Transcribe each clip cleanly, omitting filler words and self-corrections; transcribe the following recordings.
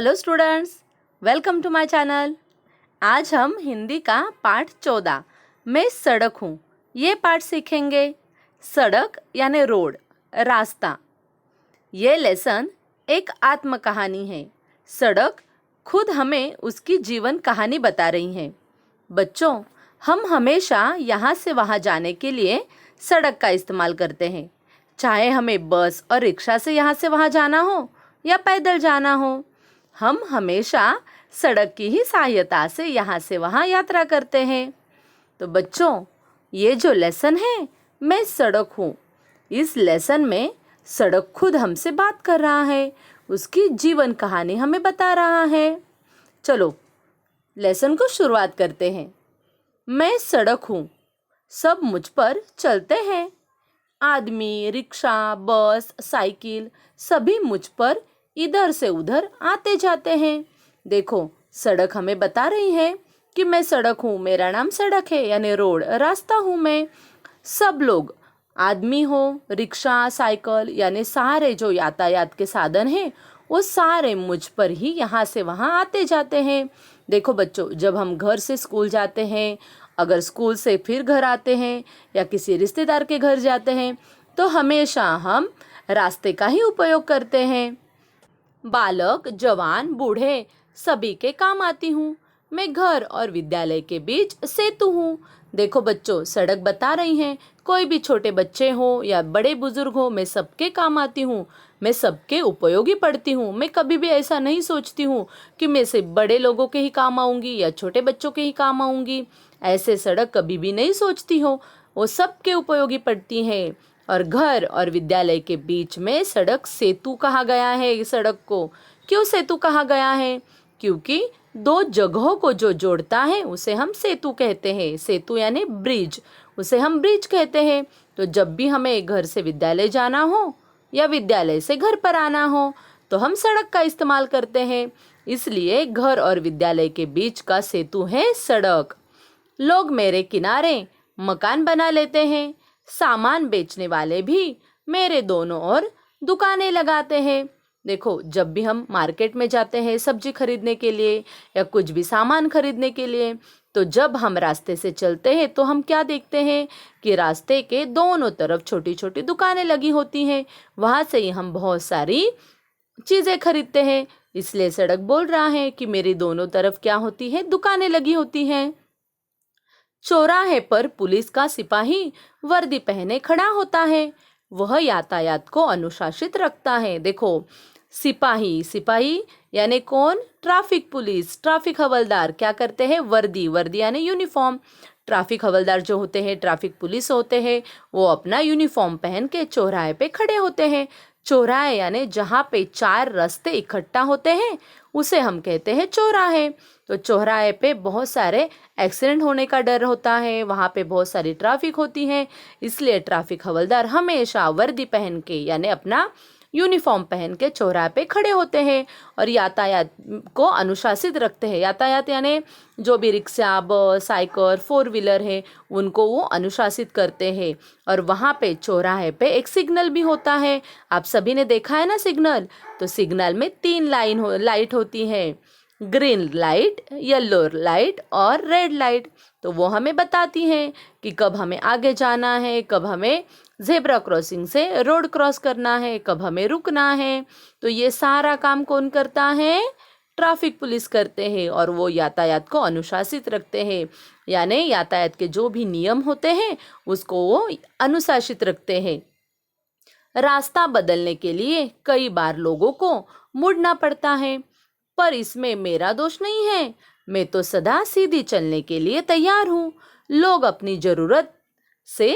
Hello students, welcome to my channel. आज हम हिंदी का पाठ 14 मैं सड़क हूँ ये पाठ सीखेंगे। सड़क यानी रोड, रास्ता। ये लेसन एक आत्मकहानी है। सड़क खुद हमें उसकी जीवन कहानी बता रही है। बच्चों, हम हमेशा यहाँ से वहाँ जाने के लिए सड़क का इस्तेमाल करते हैं, चाहे हमें बस और रिक्शा से यहाँ से वहाँ जाना हो या पैदल जाना हो। हम हमेशा सड़क की ही सहायता से यहाँ से वहाँ यात्रा करते हैं। तो बच्चों, ये जो लेसन है मैं सड़क हूँ, इस लेसन में सड़क खुद हमसे बात कर रहा है, उसकी जीवन कहानी हमें बता रहा है। चलो लेसन को शुरुआत करते हैं। मैं सड़क हूँ, सब मुझ पर चलते हैं। आदमी, रिक्शा, बस, साइकिल सभी मुझ पर इधर से उधर आते जाते हैं। देखो, सड़क हमें बता रही है कि मैं सड़क हूँ, मेरा नाम सड़क है यानी रोड, रास्ता हूँ मैं। सब लोग, आदमी हो, रिक्शा, साइकिल यानी सारे जो यातायात के साधन हैं, वो सारे मुझ पर ही यहाँ से वहाँ आते जाते हैं। देखो बच्चों, जब हम घर से स्कूल जाते हैं, अगर स्कूल से फिर घर आते हैं या किसी रिश्तेदार के घर जाते हैं, तो हमेशा हम रास्ते का ही उपयोग करते हैं। बालक, जवान, बूढ़े सभी के काम आती हूँ। मैं घर और विद्यालय के बीच सेतु हूँ। देखो बच्चों, सड़क बता रही हैं, कोई भी छोटे बच्चे हो या बड़े बुजुर्ग हो, मैं सबके काम आती हूँ, मैं सबके उपयोगी पड़ती हूँ। मैं कभी भी ऐसा नहीं सोचती हूँ कि मैं सिर्फ बड़े लोगों के ही काम आऊँगी या छोटे बच्चों के ही काम आऊँगी। ऐसे सड़क कभी भी नहीं सोचती हो, वो सबके उपयोगी पड़ती हैं। और घर और विद्यालय के बीच में सड़क सेतु कहा गया है। इस सड़क को क्यों सेतु कहा गया है? क्योंकि दो जगहों को जो जोड़ता है उसे हम सेतु कहते हैं। सेतु यानी ब्रिज, उसे हम ब्रिज कहते हैं। तो जब भी हमें घर से विद्यालय जाना हो या विद्यालय से घर पर आना हो, तो हम सड़क का इस्तेमाल करते हैं। इसलिए घर और विद्यालय के बीच का सेतु है सड़क। लोग मेरे किनारे मकान बना लेते हैं। सामान बेचने वाले भी मेरे दोनों ओर दुकानें लगाते हैं। देखो, जब भी हम मार्केट में जाते हैं सब्जी खरीदने के लिए या कुछ भी सामान खरीदने के लिए, तो जब हम रास्ते से चलते हैं तो हम क्या देखते हैं कि रास्ते के दोनों तरफ छोटी छोटी दुकानें लगी होती हैं। वहाँ से ही हम बहुत सारी चीज़ें खरीदते हैं। इसलिए सड़क बोल रहा है कि मेरी दोनों तरफ क्या होती है, दुकानें लगी होती हैं। चौराहे पर पुलिस का सिपाही वर्दी पहने खड़ा होता है। वह यातायात को अनुशासित रखता है। देखो, सिपाही, सिपाही यानी कौन? ट्रैफिक पुलिस, ट्रैफिक हवलदार क्या करते हैं? वर्दी, वर्दी यानी यूनिफॉर्म। ट्रैफिक हवलदार जो होते हैं, ट्रैफिक पुलिस होते हैं, वो अपना यूनिफॉर्म पहन के चौराहे पे खड़े होते हैं। चौराहे यानी जहाँ पे चार रास्ते इकट्ठा होते हैं उसे हम कहते हैं चौराहे। तो चौराहे पे बहुत सारे एक्सीडेंट होने का डर होता है, वहाँ पे बहुत सारी ट्रैफिक होती है। इसलिए ट्रैफिक हवलदार हमेशा वर्दी पहन के यानी अपना यूनिफॉर्म पहन के चौराहे पे खड़े होते हैं और यातायात को अनुशासित रखते हैं। यातायात यानी जो भी रिक्शा, बस, साइकिल, फोर व्हीलर है, उनको वो अनुशासित करते हैं। और वहाँ पे चौराहे पे एक सिग्नल भी होता है। आप सभी ने देखा है ना सिग्नल? तो सिग्नल में तीन लाइट होती है, ग्रीन लाइट, येलो लाइट और रेड लाइट। तो वो हमें बताती हैं कि कब हमें आगे जाना है, कब हमें जेब्रा क्रॉसिंग से रोड क्रॉस करना है, कब हमें रुकना है। तो ये सारा काम कौन करता है? ट्रैफिक पुलिस करते हैं और वो यातायात को अनुशासित रखते हैं। यानी यातायात के जो भी नियम होते हैं उसको वो अनुशासित रखते हैं। रास्ता बदलने के लिए कई बार लोगों को मुड़ना पड़ता है, पर इसमें मेरा दोष नहीं है। मैं तो सदा सीधी चलने के लिए तैयार हूँ। लोग अपनी जरूरत से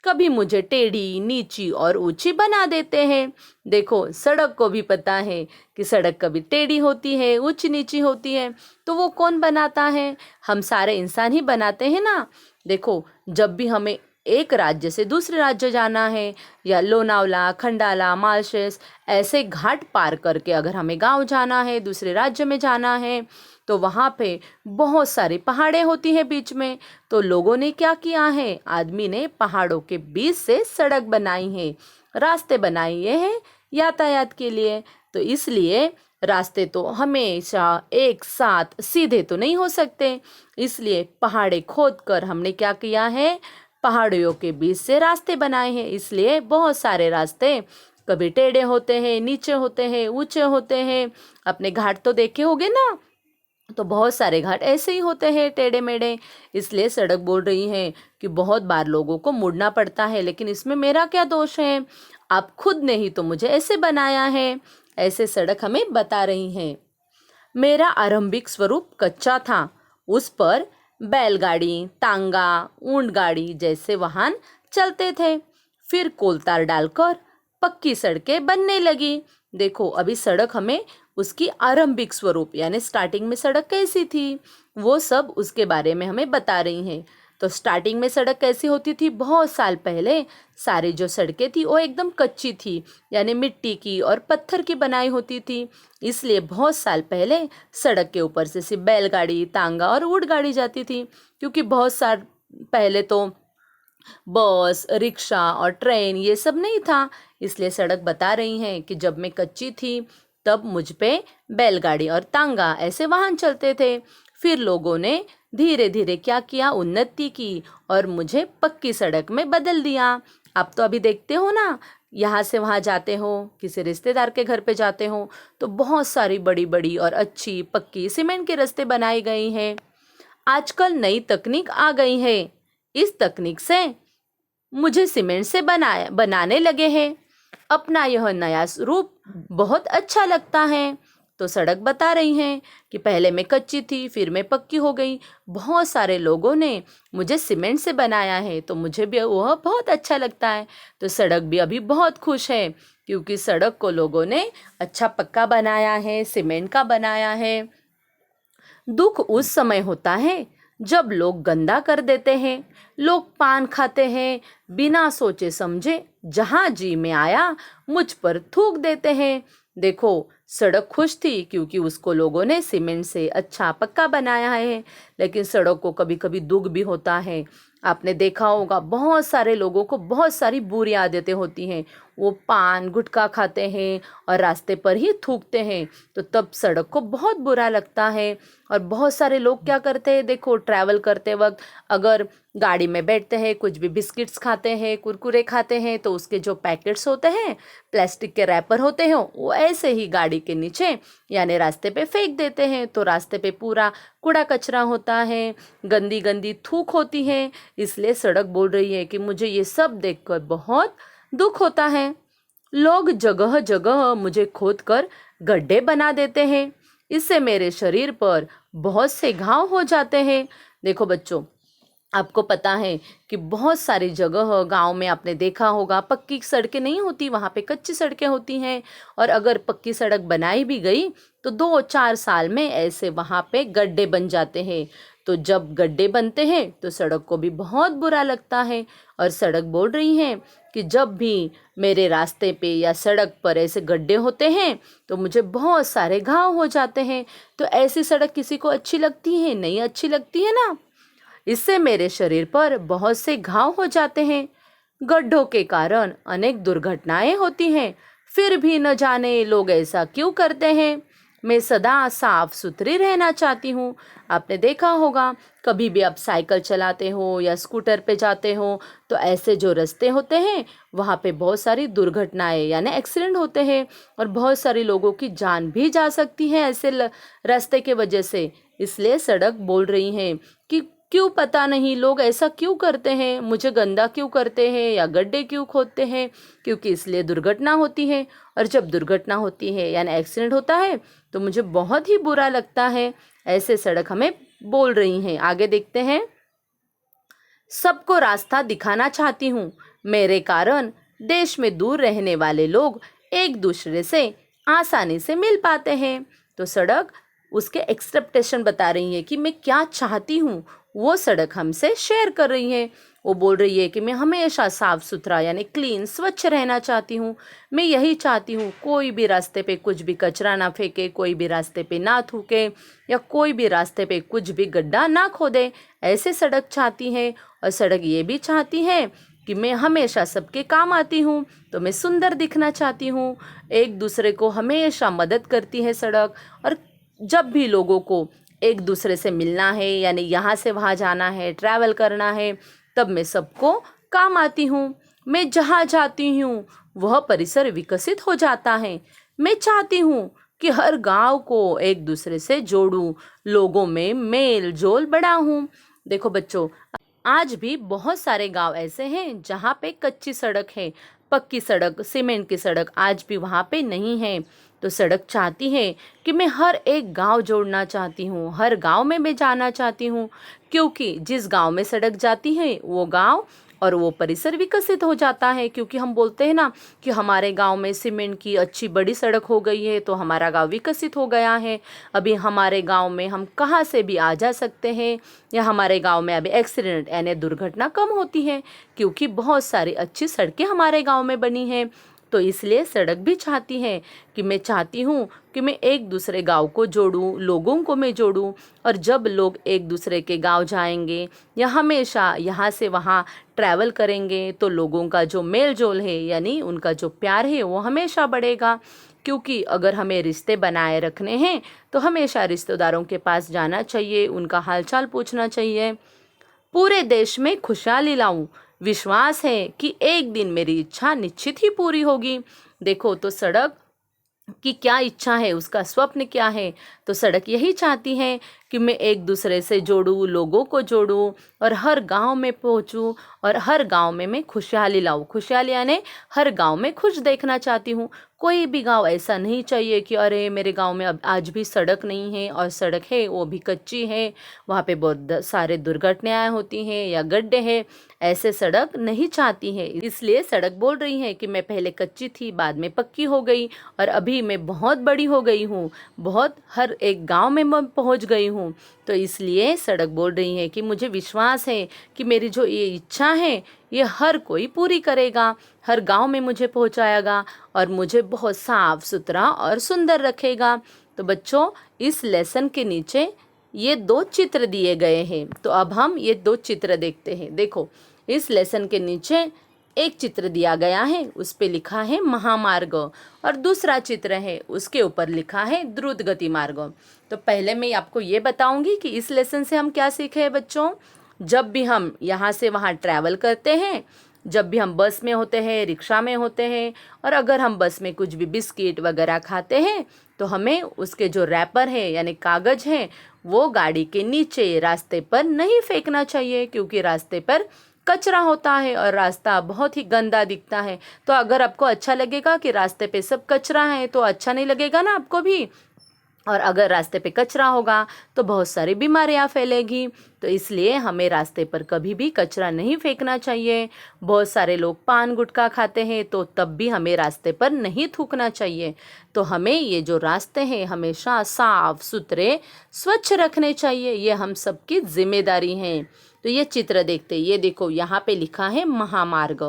कभी मुझे टेढ़ी, नीची और ऊंची बना देते हैं। देखो, सड़क को भी पता है कि सड़क कभी टेढ़ी होती है, ऊंची नीची होती है। तो वो कौन बनाता है? हम सारे इंसान ही बनाते हैं ना। देखो, जब भी हमें एक राज्य से दूसरे राज्य जाना है या लोनावला, खंडाला, मालशेस ऐसे घाट पार करके अगर हमें गांव जाना है, दूसरे राज्य में जाना है, तो वहाँ पे बहुत सारी पहाड़ें होती हैं बीच में। तो लोगों ने क्या किया है? आदमी ने पहाड़ों के बीच से सड़क बनाई है, रास्ते बनाए हैं यातायात के लिए। तो इसलिए रास्ते तो हमेशा एक साथ सीधे तो नहीं हो सकते, इसलिए पहाड़े खोदकर हमने क्या किया है, पहाड़ियों के बीच से रास्ते बनाए हैं। इसलिए बहुत सारे रास्ते कभी टेढ़े होते हैं, नीचे होते हैं, ऊंचे होते हैं। अपने घाट तो देखे होंगे ना, तो बहुत सारे घाट ऐसे ही होते हैं टेढ़े मेढ़े। इसलिए सड़क बोल रही है कि बहुत बार लोगों को मुड़ना पड़ता है, लेकिन इसमें मेरा क्या दोष है, आप खुद ने ही तो मुझे ऐसे बनाया है। ऐसे सड़क हमें बता रही है। मेरा आरंभिक स्वरूप कच्चा था, उस पर बैलगाड़ी, तांगा, ऊंट गाड़ी जैसे वाहन चलते थे। फिर कोलतार डालकर पक्की सड़कें बनने लगी। देखो अभी सड़क हमें उसकी आरंभिक स्वरूप यानी स्टार्टिंग में सड़क कैसी थी वो सब उसके बारे में हमें बता रही हैं। तो स्टार्टिंग में सड़क कैसी होती थी, बहुत साल पहले सारी जो सड़कें थी वो एकदम कच्ची थी, यानी मिट्टी की और पत्थर की बनाई होती थी। इसलिए बहुत साल पहले सड़क के ऊपर से सिर्फ बैलगाड़ी, तांगा और ऊंट गाड़ी जाती थी, क्योंकि बहुत साल पहले तो बस, रिक्शा और ट्रेन ये सब नहीं था। इसलिए सड़क बता रही हैं कि जब मैं कच्ची थी तब मुझ पे बैलगाड़ी और तांगा ऐसे वाहन चलते थे। फिर लोगों ने धीरे धीरे क्या किया, उन्नति की और मुझे पक्की सड़क में बदल दिया। आप तो अभी देखते हो ना, यहाँ से वहाँ जाते हो, किसी रिश्तेदार के घर पे जाते हो तो बहुत सारी बड़ी बड़ी और अच्छी पक्की सीमेंट के रास्ते बनाए गए हैं। आजकल नई तकनीक आ गई है, इस तकनीक से मुझे सीमेंट से बनाने लगे हैं। अपना यह नया रूप बहुत अच्छा लगता है। तो सड़क बता रही हैं कि पहले मैं कच्ची थी, फिर मैं पक्की हो गई। बहुत सारे लोगों ने मुझे सीमेंट से बनाया है तो मुझे भी वह बहुत अच्छा लगता है। तो सड़क भी अभी बहुत खुश है, क्योंकि सड़क को लोगों ने अच्छा पक्का बनाया है, सीमेंट का बनाया है। दुख उस समय होता है जब लोग गंदा कर देते हैं। लोग पान खाते हैं, बिना सोचे समझे जहाँ जी में आया मुझ पर थूक देते हैं। देखो सड़क खुश थी क्योंकि उसको लोगों ने सीमेंट से अच्छा पक्का बनाया है, लेकिन सड़क को कभी कभी दुख भी होता है। आपने देखा होगा बहुत सारे लोगों को बहुत सारी बुरी आदतें होती हैं, वो पान गुटखा खाते हैं और रास्ते पर ही थूकते हैं, तो तब सड़क को बहुत बुरा लगता है। और बहुत सारे लोग क्या करते हैं, देखो ट्रैवल करते वक्त अगर गाड़ी में बैठते हैं, कुछ भी बिस्किट्स खाते हैं, कुरकुरे खाते हैं, तो उसके जो पैकेट्स होते हैं, प्लास्टिक के रैपर होते हैं, वो ऐसे ही गाड़ी के नीचे यानी रास्ते पे फेंक देते हैं। तो रास्ते पे पूरा कूड़ा कचरा होता है, गंदी गंदी थूक होती है। इसलिए सड़क बोल रही है कि मुझे ये सब देखकर बहुत दुख होता है। लोग जगह जगह मुझे खोदकर गड्ढे बना देते हैं, इससे मेरे शरीर पर बहुत से घाव हो जाते हैं। देखो बच्चों, आपको पता है कि बहुत सारी जगह गांव में आपने देखा होगा पक्की सड़कें नहीं होती, वहाँ पे कच्ची सड़कें होती हैं। और अगर पक्की सड़क बनाई भी गई तो 2-4 साल में ऐसे वहाँ पे गड्ढे बन जाते हैं। तो जब गड्ढे बनते हैं तो सड़क को भी बहुत बुरा लगता है। और सड़क बोल रही हैं कि जब भी मेरे रास्ते पे या सड़क पर ऐसे गड्ढे होते हैं तो मुझे बहुत सारे घाव हो जाते हैं। तो ऐसी सड़क किसी को अच्छी लगती है? नहीं अच्छी लगती है ना। इससे मेरे शरीर पर बहुत से घाव हो जाते हैं। गड्ढों के कारण अनेक दुर्घटनाएं होती हैं, फिर भी न जाने लोग ऐसा क्यों करते हैं। मैं सदा साफ सुथरी रहना चाहती हूँ। आपने देखा होगा कभी भी आप साइकिल चलाते हो या स्कूटर पे जाते हो तो ऐसे जो रास्ते होते हैं वहाँ पे बहुत सारी दुर्घटनाएं यानी एक्सीडेंट होते हैं और बहुत सारे लोगों की जान भी जा सकती है ऐसे रास्ते के वजह से। इसलिए सड़क बोल रही है कि क्यों पता नहीं लोग ऐसा क्यों करते हैं, मुझे गंदा क्यों करते हैं या गड्ढे क्यों खोदते हैं, क्योंकि इसलिए दुर्घटना होती है। और जब दुर्घटना होती है यानी एक्सीडेंट होता है तो मुझे बहुत ही बुरा लगता है। ऐसे सड़क हमें बोल रही हैं। आगे देखते हैं। सबको रास्ता दिखाना चाहती हूँ, मेरे कारण देश में दूर रहने वाले लोग एक दूसरे से आसानी से मिल पाते हैं। तो सड़क उसके एक्सपेक्टेशन बता रही है कि मैं क्या चाहती हूँ, वो सड़क हमसे शेयर कर रही है। वो बोल रही है कि मैं हमेशा साफ सुथरा यानी क्लीन स्वच्छ रहना चाहती हूँ। मैं यही चाहती हूँ कोई भी रास्ते पे कुछ भी कचरा ना फेंके, कोई भी रास्ते पे ना थूके या कोई भी रास्ते पे कुछ भी गड्ढा ना खोदे। ऐसे सड़क चाहती है। और सड़क ये भी चाहती है कि मैं हमेशा सबके काम आती हूँ, तो मैं सुंदर दिखना चाहती हूँ। एक दूसरे को हमेशा मदद करती है सड़क। और जब भी लोगों को एक दूसरे से मिलना है, यानी यहाँ से वहाँ जाना है, ट्रैवल करना है, तब मैं सबको काम आती हूँ। मैं जहाँ जाती हूँ वह परिसर विकसित हो जाता है। मैं चाहती हूँ कि हर गांव को एक दूसरे से जोड़ूं, लोगों में मेल जोल बढ़ाऊं। देखो बच्चों, आज भी बहुत सारे गांव ऐसे हैं जहाँ पे कच्ची सड़क है, पक्की सड़क, सीमेंट की सड़क आज भी वहाँ पे नहीं है। तो सड़क चाहती है कि मैं हर एक गांव जोड़ना चाहती हूँ, हर गांव में मैं जाना चाहती हूँ, क्योंकि जिस गांव में सड़क जाती है वो गांव और वो परिसर विकसित हो जाता है। क्योंकि हम बोलते हैं ना कि हमारे गांव में सीमेंट की अच्छी बड़ी सड़क हो गई है तो हमारा गांव विकसित हो गया है। अभी हमारे गांव में हम कहाँ से भी आ जा सकते हैं, या हमारे गांव में अभी एक्सीडेंट यानी दुर्घटना कम होती है, क्योंकि बहुत सारी अच्छी सड़कें हमारे गांव में बनी हैं। तो इसलिए सड़क भी चाहती है कि मैं चाहती हूँ कि मैं एक दूसरे गांव को जोड़ूं, लोगों को मैं जोड़ूं। और जब लोग एक दूसरे के गांव जाएंगे या हमेशा यहाँ से वहाँ ट्रैवल करेंगे तो लोगों का जो मेल जोल है, यानी उनका जो प्यार है, वो हमेशा बढ़ेगा। क्योंकि अगर हमें रिश्ते बनाए रखने हैं तो हमेशा रिश्तेदारों के पास जाना चाहिए, उनका हालचाल पूछना चाहिए। पूरे देश में खुशहाली लाऊं, विश्वास है कि एक दिन मेरी इच्छा निश्चित ही पूरी होगी। देखो, तो सड़क कि क्या इच्छा है, उसका स्वप्न क्या है। तो सड़क यही चाहती है कि मैं एक दूसरे से जोड़ूं, लोगों को जोड़ूं और हर गांव में पहुंचूं और हर गांव में मैं खुशहाली लाऊं। खुशहाली यानी हर गांव में खुश देखना चाहती हूँ। कोई भी गांव ऐसा नहीं चाहिए कि अरे मेरे गांव में अब आज भी सड़क नहीं है, और सड़क है वो भी कच्ची है, वहाँ पे बहुत सारे दुर्घटनाएं होती हैं या गड्ढे हैं। ऐसे सड़क नहीं चाहती है। इसलिए सड़क बोल रही है कि मैं पहले कच्ची थी, बाद में पक्की हो गई, और अभी मैं बहुत बड़ी हो गई हूँ, बहुत हर एक गांव में मैं पहुँच गई हूँ। तो इसलिए सड़क बोल रही है कि मुझे विश्वास है कि मेरी जो ये इच्छा है ये हर कोई पूरी करेगा, हर गांव में मुझे पहुंचाएगा और मुझे बहुत साफ सुथरा और सुंदर रखेगा। तो बच्चों, इस लेसन के नीचे ये 2 चित्र दिए गए हैं। तो अब हम ये 2 चित्र देखते हैं। देखो, इस लेसन के नीचे एक चित्र दिया गया है, उस पे लिखा है महामार्ग, और दूसरा चित्र है उसके ऊपर लिखा है द्रुत गति मार्ग। तो पहले मैं आपको ये बताऊंगी कि इस लेसन से हम क्या सीखे हैं बच्चों। जब भी हम यहाँ से वहाँ ट्रैवल करते हैं, जब भी हम बस में होते हैं, रिक्शा में होते हैं, और अगर हम बस में कुछ भी बिस्किट वगैरह खाते हैं तो हमें उसके जो रैपर है यानी कागज है वो गाड़ी के नीचे रास्ते पर नहीं फेंकना चाहिए, क्योंकि रास्ते पर कचरा होता है और रास्ता बहुत ही गंदा दिखता है। तो अगर आपको अच्छा लगेगा कि रास्ते पे सब कचरा है तो अच्छा नहीं लगेगा ना आपको भी, और अगर रास्ते पे कचरा होगा तो बहुत सारी बीमारियां फैलेगी। तो इसलिए हमें रास्ते पर कभी भी कचरा नहीं फेंकना चाहिए। बहुत सारे लोग पान गुटखा खाते हैं तो तब भी हमें रास्ते पर नहीं थूकना चाहिए। तो हमें ये जो रास्ते हैं हमेशा साफ सुथरे स्वच्छ रखने चाहिए, ये हम सबकी जिम्मेदारी है। तो ये चित्र देखते, ये देखो यहाँ पे लिखा है महामार्ग।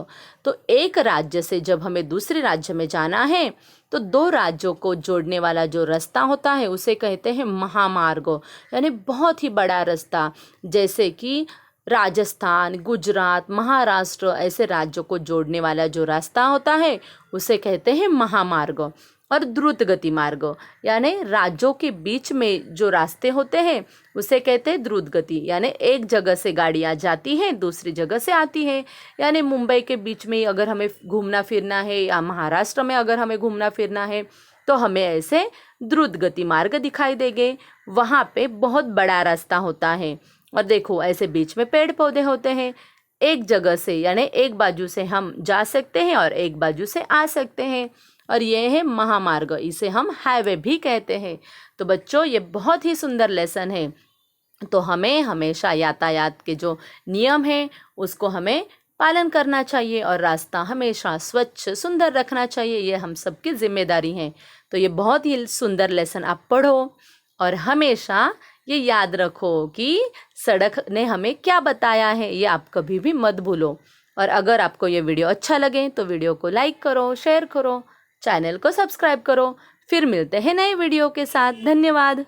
तो एक राज्य से जब हमें दूसरे राज्य में जाना है तो 2 राज्यों को जोड़ने वाला जो रास्ता होता है उसे कहते हैं महामार्ग, यानी बहुत ही बड़ा रास्ता। जैसे कि राजस्थान, गुजरात, महाराष्ट्र ऐसे राज्यों को जोड़ने वाला जो रास्ता होता है उसे कहते हैं महामार्ग। और द्रुत गति मार्ग यानी राज्यों के बीच में जो रास्ते होते हैं उसे कहते हैं द्रुत गति, यानी एक जगह से गाड़ियाँ जाती हैं दूसरी जगह से आती हैं। यानी मुंबई के बीच में अगर हमें घूमना फिरना है या महाराष्ट्र में अगर हमें घूमना फिरना है तो हमें ऐसे द्रुत गति मार्ग दिखाई देंगे। वहाँ पे बहुत बड़ा रास्ता होता है और देखो ऐसे बीच में पेड़ पौधे होते हैं। एक जगह से यानी एक बाजू से हम जा सकते हैं और एक बाजू से आ सकते हैं, और ये है महामार्ग, इसे हम हाईवे भी कहते हैं। तो बच्चों, ये बहुत ही सुंदर लेसन है। तो हमें हमेशा यातायात के जो नियम हैं उसको हमें पालन करना चाहिए और रास्ता हमेशा स्वच्छ सुंदर रखना चाहिए, ये हम सबकी जिम्मेदारी है। तो ये बहुत ही सुंदर लेसन आप पढ़ो और हमेशा ये याद रखो कि सड़क ने हमें क्या बताया है, ये आप कभी भी मत भूलो। और अगर आपको ये वीडियो अच्छा लगे तो वीडियो को लाइक करो, शेयर करो, चैनल को सब्सक्राइब करो। फिर मिलते हैं नए वीडियो के साथ। धन्यवाद।